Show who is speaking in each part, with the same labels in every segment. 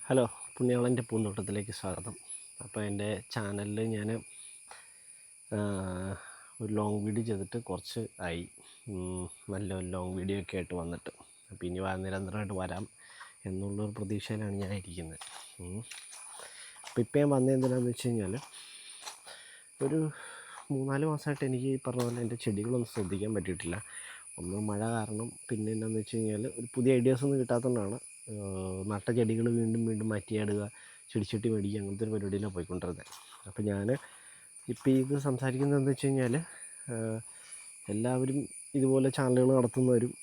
Speaker 1: Hello, പുണ്യാളൻ്റെ പൂന്തോട്ടത്തിലേക്ക് സ്വാഗതം. അപ്പോൾ എൻ്റെ ചാനലിൽ ഞാൻ ഒരു ലോങ് വീഡിയോ ചെയ്തിട്ട് കുറച്ച് ആയി. നല്ല ലോങ് വീഡിയോ ഒക്കെ ആയിട്ട് വന്നിട്ട്, അപ്പോൾ ഇനി നിരന്തരമായിട്ട് വരാം എന്നുള്ളൊരു പ്രതീക്ഷയിലാണ് ഞാൻ ഇരിക്കുന്നത്. അപ്പോൾ ഇപ്പം ഞാൻ വന്നത് എന്തിനാണെന്ന് വെച്ച് കഴിഞ്ഞാൽ, ഒരു 3-4 മാസമായിട്ട് എനിക്ക് ഈ പറഞ്ഞ പോലെ എൻ്റെ ചെടികളൊന്നും ശ്രദ്ധിക്കാൻ പറ്റിയിട്ടില്ല. ഒന്ന് മഴ കാരണം, പിന്നെ എന്താണെന്ന് വെച്ച് കഴിഞ്ഞാൽ ഒരു പുതിയ ഐഡിയാസൊന്നും കിട്ടാത്തതുകൊണ്ടാണ് നട്ട ചെടികൾ വീണ്ടും വീണ്ടും മാറ്റിയാടുക, ചെടിച്ചട്ടി മേടിക്കുക, അങ്ങനത്തെ ഒരു പരിപാടിയിലാണ് പോയിക്കൊണ്ടിരുന്നത്. അപ്പോൾ ഞാൻ ഇപ്പോൾ ഇത് സംസാരിക്കുന്നത് എന്താണെന്ന് വെച്ച് കഴിഞ്ഞാൽ, എല്ലാവരും ഇതുപോലെ ചാനലുകൾ നടത്തുന്നവരും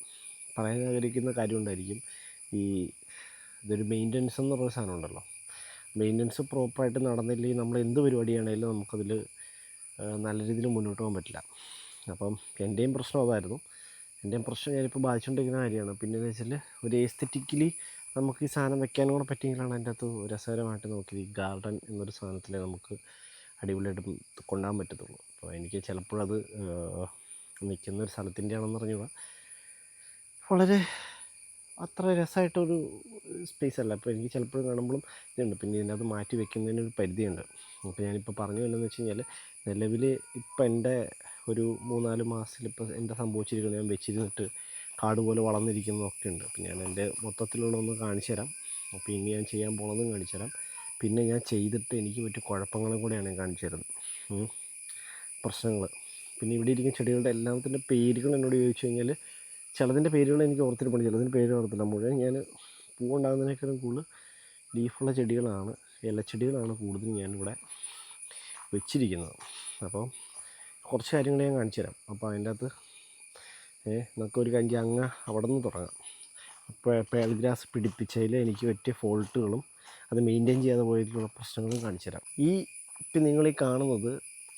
Speaker 1: പറയാൻ ആഗ്രഹിക്കുന്ന കാര്യം ഉണ്ടായിരിക്കും. ഇതൊരു മെയിൻ്റനൻസ് എന്ന് പറയുന്ന സാധനം ഉണ്ടല്ലോ. മെയിൻ്റനൻസ് പ്രോപ്പറായിട്ട് നടന്നില്ലെങ്കിൽ നമ്മൾ എന്ത് പരിപാടിയാണെങ്കിലും നമുക്കതിൽ നല്ല രീതിയിൽ മുന്നോട്ട് പോകാൻ പറ്റില്ല. അപ്പം എൻ്റെയും പ്രശ്നം അതായിരുന്നു. എൻ്റെയും പ്രശ്നം ഞാനിപ്പോൾ ബാധിച്ചുകൊണ്ടിരിക്കുന്ന കാര്യമാണ്. പിന്നെയെന്ന് വെച്ചാൽ, ഒരു എസ്തെറ്റിക്കലി നമുക്ക് ഈ സാധനം വെക്കാനും കൂടെ പറ്റിയെങ്കിലാണ് അതിൻ്റെ അകത്ത് രസകരമായിട്ട് നോക്കി ഈ ഗാർഡൻ എന്നൊരു സാധനത്തിൽ നമുക്ക് അടിപൊളിയായിട്ട് കൊണ്ടുപോകാൻ പറ്റത്തുള്ളൂ. അപ്പോൾ എനിക്ക് ചിലപ്പോഴത് നിൽക്കുന്നൊരു സ്ഥലത്തിൻ്റെ ആണെന്ന് പറഞ്ഞുകൂടാ, വളരെ അത്ര രസമായിട്ടൊരു സ്പേസ് അല്ല. അപ്പോൾ എനിക്ക് ചിലപ്പോഴും കാണുമ്പോഴും ഇതുണ്ട്. പിന്നെ ഇതിനകത്ത് മാറ്റി വെക്കുന്നതിനൊരു പരിധിയുണ്ട്. അപ്പോൾ ഞാനിപ്പോൾ പറഞ്ഞു എന്താണെന്ന് വെച്ച് കഴിഞ്ഞാൽ, നിലവിൽ ഇപ്പം എൻ്റെ ഒരു 3-4 മാസത്തിലിപ്പോൾ എന്താ സംഭവിച്ചിരിക്കുന്നത്, ഞാൻ വെച്ചിരുന്നിട്ട് കാട് പോലെ വളർന്നിരിക്കുന്നതൊക്കെ ഉണ്ട്. അപ്പോൾ ഞാൻ എൻ്റെ മൊത്തത്തിലുള്ളതൊന്ന് കാണിച്ചു തരാം. അപ്പോൾ ഇനി ഞാൻ ചെയ്യാൻ പോകണമെന്നും കാണിച്ചു തരാം. പിന്നെ ഞാൻ ചെയ്തിട്ട് എനിക്ക് പറ്റിയ കുഴപ്പങ്ങളും കൂടെയാണ് ഞാൻ കാണിച്ചു തരുന്നത്, പ്രശ്നങ്ങൾ. പിന്നെ ഇവിടെ ഇരിക്കുന്ന ചെടികളുടെ എല്ലാത്തിൻ്റെ പേരുകൾ എന്നോട് ചോദിച്ചു കഴിഞ്ഞാൽ, ചിലതിൻ്റെ പേരുകൾ എനിക്ക് ഓർത്തിരിപ്പുണ്ട്, ചിലതിൻ്റെ പേര് ഓർത്തില്ല. മുഴുവൻ ഞാൻ പൂവുണ്ടാകുന്നതിനേക്കാളും കൂടുതൽ ലീഫുള്ള ചെടികളാണ്, ഇലച്ചെടികളാണ് കൂടുതൽ ഞാനിവിടെ വെച്ചിരിക്കുന്നത്. അപ്പോൾ കുറച്ച് കാര്യങ്ങൾ ഞാൻ കാണിച്ചു തരാം. അപ്പോൾ അതിൻ്റെ അകത്ത് നമുക്കൊരു കാര്യം അങ്ങ് അവിടെ നിന്ന് തുടങ്ങാം. അപ്പോൾ പേൾ ഗ്രാസ് പിടിപ്പിച്ചതിൽ എനിക്ക് പറ്റിയ ഫോൾട്ടുകളും അത് മെയിൻറ്റെയിൻ ചെയ്യാതെ പോയിട്ടുള്ള പ്രശ്നങ്ങളും കാണിച്ചു തരാം. ഇപ്പം നിങ്ങളീ കാണുന്നത്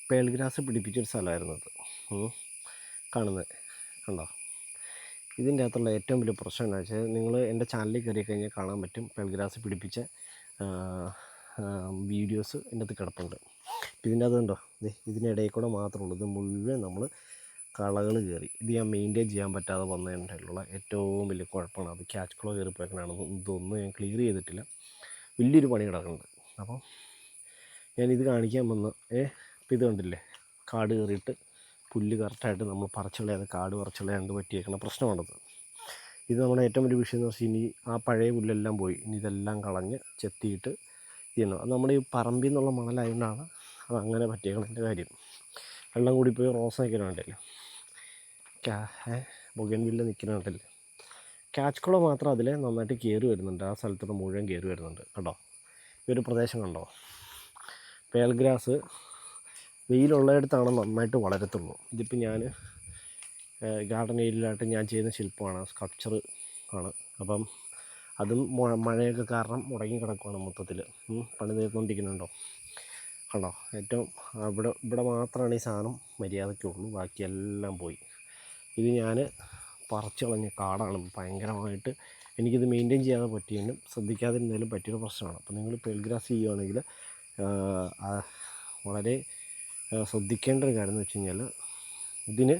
Speaker 1: പേൾ ഗ്രാസ് പിടിപ്പിച്ചൊരു സ്ഥലമായിരുന്നു. അത് കാണുന്നത് കണ്ടോ? ഇതിൻ്റെ അകത്തുള്ള ഏറ്റവും വലിയ പ്രശ്നം എന്താ വെച്ചാൽ, നിങ്ങൾ എൻ്റെ ചാനലിൽ കയറി കഴിഞ്ഞാൽ കാണാൻ പറ്റും, പേൾ ഗ്രാസ് പിടിപ്പിച്ച വീഡിയോസ് എൻ്റെ അകത്ത് കിടപ്പുണ്ട്. ഇതിൻ്റെ അതുണ്ടോ, ഇതിനിടയിൽ കൂടെ മാത്രമുള്ളൂ. ഇത് മുഴുവൻ നമ്മൾ കളകൾ കയറി, ഇത് ഞാൻ മെയിൻറ്റെയിൻ ചെയ്യാൻ പറ്റാതെ വന്നതിനുള്ള ഏറ്റവും വലിയ കുഴപ്പമാണ്. അത് ക്യാച്ച് ക്ലോ കയറിപ്പോയതാണ്. ഇതൊന്നും ഞാൻ ക്ലിയർ ചെയ്തിട്ടില്ല, വലിയൊരു പണി കിടക്കുന്നുണ്ട്. അപ്പോൾ ഞാനിത് കാണിക്കാൻ വന്ന് ഇപ്പോൾ ഇത് കണ്ടില്ലേ, കാട് കയറിയിട്ട് പുല്ല് കറക്റ്റായിട്ട് നമ്മൾ പറിച്ചുകളയാതെ, കാട് പറിച്ചുകളയാണ്ട് പറ്റിയേക്കുന്ന പ്രശ്നമാണത്. ഇത് നമ്മുടെ ഏറ്റവും വലിയ വിഷയം എന്ന് വെച്ചാൽ, ഇനി ആ പഴയ പുല്ലെല്ലാം പോയി, ഇനി ഇതെല്ലാം കളഞ്ഞ് ചെത്തിയിട്ട് ചെയ്യണം. അത് നമ്മുടെ ഈ പറമ്പിൽ നിന്നുള്ള മണലായതുകൊണ്ടാണ് അതങ്ങനെ പറ്റിയേക്കണതിൻ്റെ കാര്യം. വെള്ളം കൂടിപ്പോയി റോസ നിൽക്കണുണ്ടല്ലോ, ബൊഗൻവില്ല നിൽക്കണുണ്ടല്ലോ. ക്യാച്ച് കുള മാത്രം അതിൽ നന്നായിട്ട് കയറി വരുന്നുണ്ട്, ആ സ്ഥലത്തോട്ട് മുഴുവൻ കയറി വരുന്നുണ്ട്. കണ്ടോ, ഈ ഒരു പ്രദേശം കണ്ടോ? പേൾ ഗ്രാസ് വെയിലുള്ളിടത്താണ് നന്നായിട്ട് വളരത്തുള്ളൂ. ഇതിപ്പോൾ ഞാൻ ഗാർഡൻ ഏരിയയിലായിട്ട് ഞാൻ ചെയ്യുന്ന ശില്പമാണ്, സ്കൾപ്ചർ ആണ്. അപ്പം അതും മഴയൊക്കെ കാരണം മുടങ്ങി കിടക്കുകയാണ് മൊത്തത്തിൽ. പണി തീർന്നുകൊണ്ടിരിക്കുന്നുണ്ടോ, കണ്ടോ? ഏറ്റവും ഇവിടെ മാത്രമാണ് ഈ സാധനം മര്യാദയ്ക്കുള്ളൂ, ബാക്കിയെല്ലാം പോയി. ഇത് ഞാൻ പറിച്ചു കളഞ്ഞ കാടാണ്. ഭയങ്കരമായിട്ട് എനിക്കിത് മെയിൻറ്റെയിൻ ചെയ്യാതെ പറ്റിയാലും ശ്രദ്ധിക്കാതിരുന്നാലും പറ്റിയൊരു പ്രശ്നമാണ്. അപ്പോൾ നിങ്ങൾ പേൾ ഗ്രാസ് ചെയ്യുകയാണെങ്കിൽ വളരെ ശ്രദ്ധിക്കേണ്ട ഒരു കാര്യം എന്ന് വെച്ച് കഴിഞ്ഞാൽ, ഇതിന്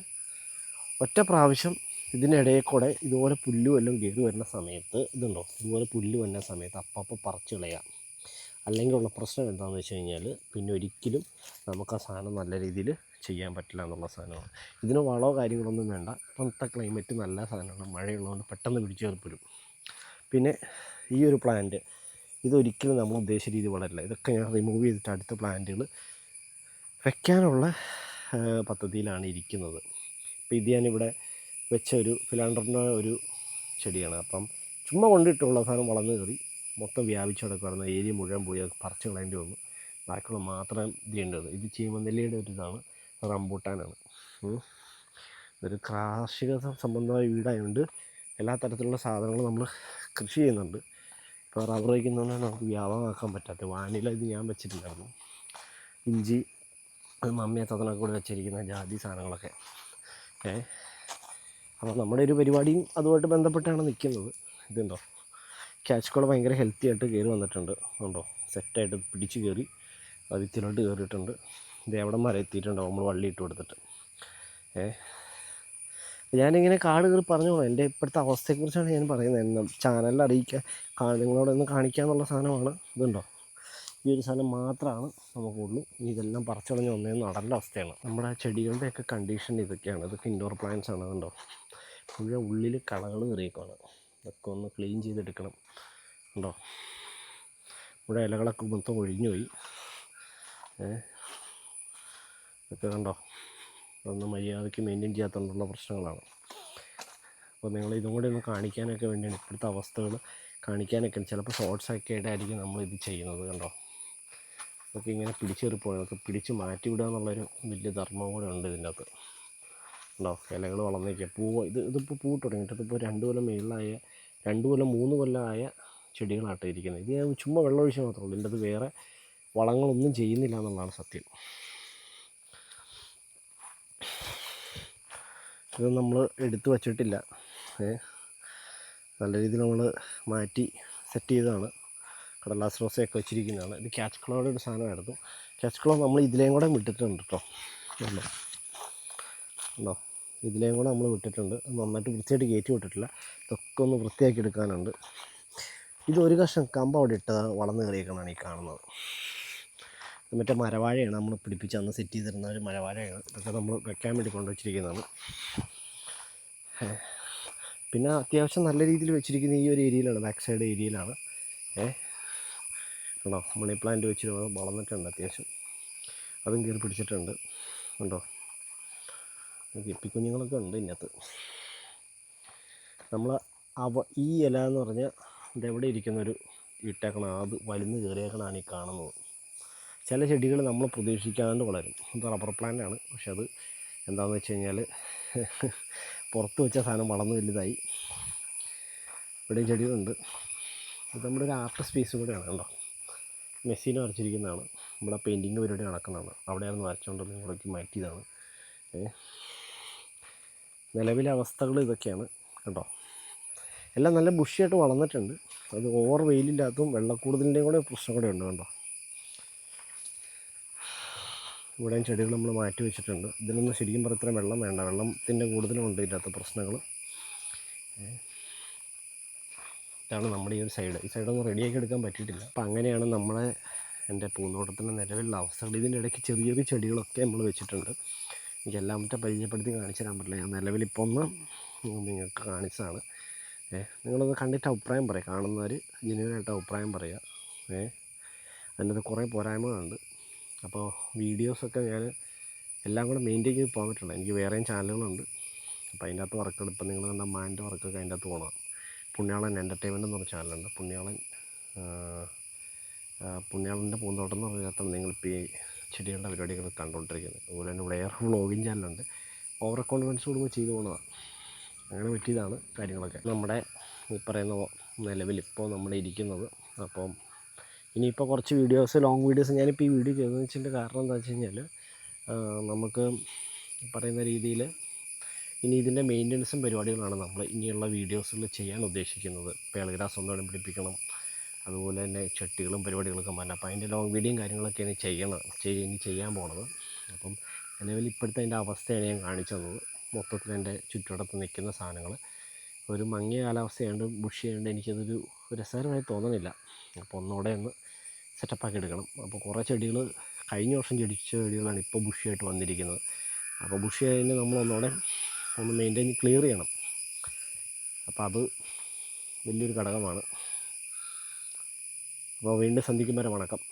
Speaker 1: ഒറ്റ പ്രാവശ്യം ഇതിനിടയിൽ കൂടെ ഇതുപോലെ പുല്ല് വല്ലതും കയറി വരുന്ന സമയത്ത്, ഇതുണ്ടോ, ഇതുപോലെ പുല്ല് വരുന്ന സമയത്ത് അപ്പോൾ പറിച്ചു കളയാം. അല്ലെങ്കിൽ ഉള്ള പ്രശ്നം എന്താണെന്ന് വെച്ച് കഴിഞ്ഞാൽ, പിന്നെ ഒരിക്കലും നമുക്ക് ആ സാധനം നല്ല രീതിയിൽ ചെയ്യാൻ പറ്റില്ല എന്നുള്ള സാധനമാണ്. ഇതിന് വളമോ കാര്യങ്ങളൊന്നും വേണ്ട. ഇപ്പോഴത്തെ ക്ലൈമറ്റ് നല്ല സാധനമാണ്, മഴയുള്ളതുകൊണ്ട് പെട്ടെന്ന് പിടിച്ചു കയറിപ്പോരും. പിന്നെ ഈ ഒരു പ്ലാന്റ് ഇതൊരിക്കലും നമ്മൾ ഉദ്ദേശിച്ച രീതി വളരില്ല. ഇതൊക്കെ ഞാൻ റിമൂവ് ചെയ്തിട്ട് അടുത്ത പ്ലാന്റുകൾ വെക്കാനുള്ള പദ്ധതിയിലാണ് ഇരിക്കുന്നത്. ഇപ്പോൾ ഇത് ഞാനിവിടെ വെച്ച ഒരു ഫിലാണ്ടറിൻ്റെ ഒരു ചെടിയാണ്. അപ്പം ചുമ്മാ കൊണ്ടിട്ടുള്ള സാധനം വളർന്നു കയറി മൊത്തം വ്യാപിച്ചു കിടക്കുന്ന ഏരിയ മുഴുവൻ പോയി അത് പറിച്ചു കളയേണ്ടി വന്നു. ബാക്കിയുള്ള മാത്രം ചെയ്യേണ്ടത്. ഇത് ചീമനെല്ലിയുടെ ഒരു ഇതാണ്, റംബൂട്ടാനാണ്. ഇതൊരു കാർഷിക സംബന്ധമായ വീടായതുകൊണ്ട് എല്ലാ തരത്തിലുള്ള സാധനങ്ങളും നമ്മൾ കൃഷി ചെയ്യുന്നുണ്ട്. ഇപ്പോൾ റബ്ബർ വയ്ക്കുന്നതുകൊണ്ടാണ് നമുക്ക് വ്യാപകമാക്കാൻ പറ്റാത്തത്. വാനില ഇത് ഞാൻ വെച്ചിട്ടില്ലായിരുന്നു. ഇഞ്ചി മമ്മിയെ തതനൊക്കെ കൂടെ വെച്ചിരിക്കുന്ന ജാതി സാധനങ്ങളൊക്കെ. അപ്പോൾ നമ്മുടെ ഒരു പരിപാടിയും അതുമായിട്ട് ബന്ധപ്പെട്ടാണ് നിൽക്കുന്നത്. ഇതുണ്ടോ, ക്യാച്ച് കോള ഭയങ്കര ഹെൽത്തി ആയിട്ട് കയറി വന്നിട്ടുണ്ട്. ഉണ്ടോ, സെറ്റായിട്ട് പിടിച്ച് കയറി വിത്തിലോട്ട് കയറിയിട്ടുണ്ട്. ഇത് എവിടെ വരെ എത്തിയിട്ടുണ്ടാവും നമ്മൾ വള്ളി ഇട്ട് കൊടുത്തിട്ട്. ഞാനിങ്ങനെ കാട് കയറി പറഞ്ഞോളൂ, എൻ്റെ ഇപ്പോഴത്തെ അവസ്ഥയെക്കുറിച്ചാണ് ഞാൻ പറയുന്നത്. ചാനലിൽ അറിയിക്കാൻ നിങ്ങളോടൊന്ന് കാണിക്കാമെന്നുള്ള സാധനമാണ്. ഇതുണ്ടോ, ഈ ഒരു സാധനം മാത്രമാണ് നമുക്കുള്ളൂ. ഇതെല്ലാം പറിച്ചളഞ്ഞ് ഒന്നേ നടേണ്ട അവസ്ഥയാണ്. നമ്മുടെ ചെടികളുടെയൊക്കെ കണ്ടീഷൻ ഇതൊക്കെയാണ്. ഇതൊക്കെ ഇൻഡോർ പ്ലാന്റ്സ് ആണ്. കണ്ടോ, മുഴുവൻ ഉള്ളിൽ കളകൾ കയറിയേക്കാണ്. ഇതൊക്കെ ഒന്ന് ക്ലീൻ ചെയ്തെടുക്കണം. ഉണ്ടോ, ഇവിടെ ഇലകളൊക്കെ മൊത്തം ഒഴിഞ്ഞു പോയി. ഇതൊക്കെ കണ്ടോ, അതൊന്നും മര്യാദയ്ക്ക് മെയിൻറ്റെയിൻ ചെയ്യാത്തതുകൊണ്ടുള്ള പ്രശ്നങ്ങളാണ്. അപ്പോൾ നിങ്ങൾ ഇതും കൂടി ഒന്ന് കാണിക്കാനൊക്കെ വേണ്ടിയാണ്, ഇപ്പോഴത്തെ അവസ്ഥകൾ കാണിക്കാനൊക്കെ. ചിലപ്പോൾ ഷോർട്സൊക്കെ ആയിട്ടായിരിക്കും നമ്മളിത് ചെയ്യുന്നത്. കണ്ടോ, അതൊക്കെ ഇങ്ങനെ പിടിച്ചെറിപ്പോയി, അതൊക്കെ പിടിച്ച് മാറ്റി വിടുക എന്നുള്ളൊരു വലിയ ധർമ്മം കൂടെ ഉണ്ട് ഇതിൻ്റെ അകത്ത്. ഉണ്ടോ, ഇലകൾ വളർന്നേക്കുക. ഇതിപ്പോൾ പൂട്ട് തുടങ്ങിയിട്ട് ഇതിപ്പോൾ 2 കൊല്ലം മേളിലായ, 2 കൊല്ലം 3 കൊല്ലമായ ചെടികളായിട്ട് ഇരിക്കുന്നത്. ഇത് ഞാൻ ചുമ്മാ വെള്ളം ഒഴിച്ച് മാത്രമേ ഉള്ളൂ. ഇതിൻ്റെ അത് വേറെ വളങ്ങളൊന്നും ചെയ്യുന്നില്ല എന്നുള്ളതാണ് സത്യം. ഇത് നമ്മൾ എടുത്തു വച്ചിട്ടില്ല, നല്ല രീതിയിൽ നമ്മൾ മാറ്റി സെറ്റ് ചെയ്തതാണ്. കടലാസ് റോസയൊക്കെ വെച്ചിരിക്കുന്നതാണ്. ഇത് ക്യാച്ച് ക്ലോയുടെ ഒരു സാധനമായിരുന്നു. ക്യാച്ച് ക്ലോ നമ്മൾ ഇതിലേയും കൂടെ വിട്ടിട്ടുണ്ട് കേട്ടോ. ഉണ്ടോ, ഇതിലേയും കൂടെ നമ്മൾ വിട്ടിട്ടുണ്ട്. നന്നായിട്ട് വൃത്തിയായിട്ട് കയറ്റി വിട്ടിട്ടില്ല. ഇതൊക്കെ ഒന്ന് വൃത്തിയാക്കി എടുക്കാനുണ്ട്. ഇതൊരു കഷ്ണം കമ്പ് അവിടെ ഇട്ട് വളർന്ന് കയറിയേക്കാണ് ഈ കാണുന്നത്. മറ്റേ മരവാഴയാണ് നമ്മൾ പിടിപ്പിച്ച് അന്ന് സെറ്റ് ചെയ്തിരുന്ന ഒരു മരവാഴയാണ്. ഇതൊക്കെ നമ്മൾ വെക്കാൻ വേണ്ടി കൊണ്ടുവച്ചിരിക്കുന്നതാണ്. പിന്നെ അത്യാവശ്യം നല്ല രീതിയിൽ വെച്ചിരിക്കുന്ന ഈ ഒരു ഏരിയയിലാണ്, ബാക്ക് സൈഡ് ഏരിയയിലാണ്. കണ്ടോ, മണി പ്ലാന്റ് വെച്ചിട്ട് വളർന്നിട്ടുണ്ട് അത്യാവശ്യം. അതും കയറി പിടിച്ചിട്ടുണ്ട്. കണ്ടോ, ഗപ്പിക്കുഞ്ഞുങ്ങളൊക്കെ ഉണ്ട് ഇതിനകത്ത്. നമ്മൾ ഈ ഇല എന്ന് പറഞ്ഞാൽ ഇതെവിടെ ഇരിക്കുന്നൊരു ഇട്ടേക്കണം, അത് വലിഞ്ഞ് കയറിയേക്കണമാണ് ഈ കാണുന്നത്. ചില ചെടികൾ നമ്മൾ പ്രതീക്ഷിക്കാണ്ട് വളരും. ഇത് റബ്ബർ പ്ലാന്റാണ്. പക്ഷെ അത് എന്താണെന്ന് വെച്ച് കഴിഞ്ഞാൽ പുറത്ത് വെച്ച സാധനം വളർന്ന് വലുതായി. ഇവിടെയും ചെടികളുണ്ട്. ഇത് നമ്മുടെ ഒരു ആർട്ട് സ്പേസ് കൂടെയാണ്. കണ്ടോ, മെസ്സിനെ വരച്ചിരിക്കുന്നതാണ്. ഇവിടെ പെയിൻറ്റിങ് പരിപാടി നടക്കുന്നതാണ്. അവിടെയായിരുന്നു വരച്ചുകൊണ്ടത്, ഇവിടേക്ക് മാറ്റിയതാണ്. നിലവിലെ അവസ്ഥകൾ ഇതൊക്കെയാണ്. കണ്ടോ, എല്ലാം നല്ല ബുഷിയായിട്ട് വളർന്നിട്ടുണ്ട്. അത് ഓവർ വെയിലില്ലാത്തതും വെള്ളക്കൂടുതലിൻ്റെയും കൂടെ പ്രശ്നം കൂടെ ഉണ്ട്. കണ്ടോ, ഇവിടെയും ചെടികൾ നമ്മൾ മാറ്റി വെച്ചിട്ടുണ്ട്. ഇതിനൊന്നും ശരിക്കും പറഞ്ഞാൽ ഇത്രയും വെള്ളം വേണ്ട. വെള്ളത്തിൻ്റെ കൂടുതലും ഉണ്ട് ഇതിനകത്ത് പ്രശ്നങ്ങൾ. ഇതാണ് നമ്മുടെ ഈ ഒരു സൈഡ്. ഈ സൈഡൊന്നും റെഡിയാക്കി എടുക്കാൻ പറ്റിയിട്ടില്ല. അപ്പം അങ്ങനെയാണ് എൻ്റെ പൂന്തോട്ടത്തിൻ്റെ നിലവിലുള്ള അവസ്ഥകൾ. ഇതിൻ്റെ ഇടയ്ക്ക് ചെറിയ ചെറിയ ചെടികളൊക്കെ നമ്മൾ വെച്ചിട്ടുണ്ട്. എനിക്ക് എല്ലാം മറ്റേ പരിചയപ്പെടുത്തി കാണിച്ചു തരാൻ പറ്റില്ല. ഞാൻ നിലവിലിപ്പോൾ ഒന്ന് നിങ്ങൾക്ക് കാണിച്ചതാണ്. നിങ്ങളത് കണ്ടിട്ട് അഭിപ്രായം പറയുക. കാണുന്നവർ ജെന്യുവനായിട്ട് അഭിപ്രായം പറയുക. അതിൻ്റെ കുറേ പോരായ്മകളുണ്ട്. അപ്പോൾ വീഡിയോസൊക്കെ ഞാൻ എല്ലാം കൂടെ മെയിൻറ്റെയിൻ ചെയ്ത് പോകാൻ പറ്റില്ല. എനിക്ക് വേറെയും ചാനലുകളുണ്ട്. അപ്പോൾ അതിൻ്റെ അകത്ത് വർക്കുകൾ, ഇപ്പം നിങ്ങൾ കണ്ട മാൻ്റെ വർക്കൊക്കെ അതിൻ്റെ അകത്ത് പോകണം. പുണ്യാളൻ എൻ്റർടൈൻമെൻറ്റ് എന്ന് പറഞ്ഞ ചാനലുണ്ട്. പുണ്യാളൻ്റെ പൂന്തോട്ടം എന്ന് പറഞ്ഞാൽ നിങ്ങളിപ്പോൾ ഈ ചെടികളുടെ പരിപാടികൾ കണ്ടുകൊണ്ടിരിക്കുന്നത്. അതുപോലെ തന്നെ ഇവിടെ വേറെ വ്ളോഗിങ് ചാനലുണ്ട്. ഓവർ കോൺഫിഡൻസ് കൂടുമ്പോൾ ചെയ്തു പോകുന്നതാണ്. അങ്ങനെ പറ്റിയതാണ് കാര്യങ്ങളൊക്കെ. നമ്മുടെ ഈ പറയുന്ന നിലവിൽ ഇപ്പോൾ നമ്മൾ ഇരിക്കുന്നത്. അപ്പം ഇനിയിപ്പോൾ കുറച്ച് വീഡിയോസ്, ലോങ് വീഡിയോസ് ഞാനിപ്പോൾ ഈ വീഡിയോ ചെയ്തതെന്ന് വെച്ചതിൻ്റെ കാരണം എന്താ വെച്ച് കഴിഞ്ഞാൽ, നമുക്ക് പറയുന്ന രീതിയിൽ ഇനി ഇതിൻ്റെ മെയിൻ്റനൻസും പരിപാടികളാണ് നമ്മൾ ഇനിയുള്ള വീഡിയോസിൽ ചെയ്യാൻ ഉദ്ദേശിക്കുന്നത്. പേളുഗ്രാസ് ഒന്നുകൂടെ പിടിപ്പിക്കണം, അതുപോലെ തന്നെ ചട്ടികളും പരിപാടികളൊക്കെ മാറ്റാം. അപ്പോൾ അതിൻ്റെ ലോങ് വീഡിയോയും കാര്യങ്ങളൊക്കെയാണ് ഇനി ചെയ്യാൻ പോണത്. അപ്പം നിലവിൽ ഇപ്പോഴത്തെ അതിൻ്റെ അവസ്ഥയാണ് ഞാൻ കാണിച്ചു തന്നത്. മൊത്തത്തിൽ എൻ്റെ ചുറ്റുവട്ടത്ത് നിൽക്കുന്ന സാധനങ്ങൾ ഒരു മങ്ങിയ കാലാവസ്ഥയായതുകൊണ്ട് ബുഷിയായതുകൊണ്ട് എനിക്കതൊരു രസകരമായി തോന്നുന്നില്ല. അപ്പോൾ ഒന്നുകൂടെ ഒന്ന് സെറ്റപ്പാക്കി എടുക്കണം. അപ്പോൾ കുറേ ചെടികൾ കഴിഞ്ഞ വർഷം ചെടിച്ച ചെടികളാണ് ഇപ്പോൾ ബുഷിയായിട്ട് വന്നിരിക്കുന്നത്. അപ്പോൾ ബുഷിയായതിന് നമ്മൾ ഒന്നുകൂടെ ഒന്ന് മെയിൻറ്റെയിൻ ക്ലിയർ ചെയ്യണം. അപ്പോൾ അത് വലിയൊരു ഘടകമാണ്. അപ്പോൾ വീണ്ടും സന്ധിക്കും വരെ വണക്കം.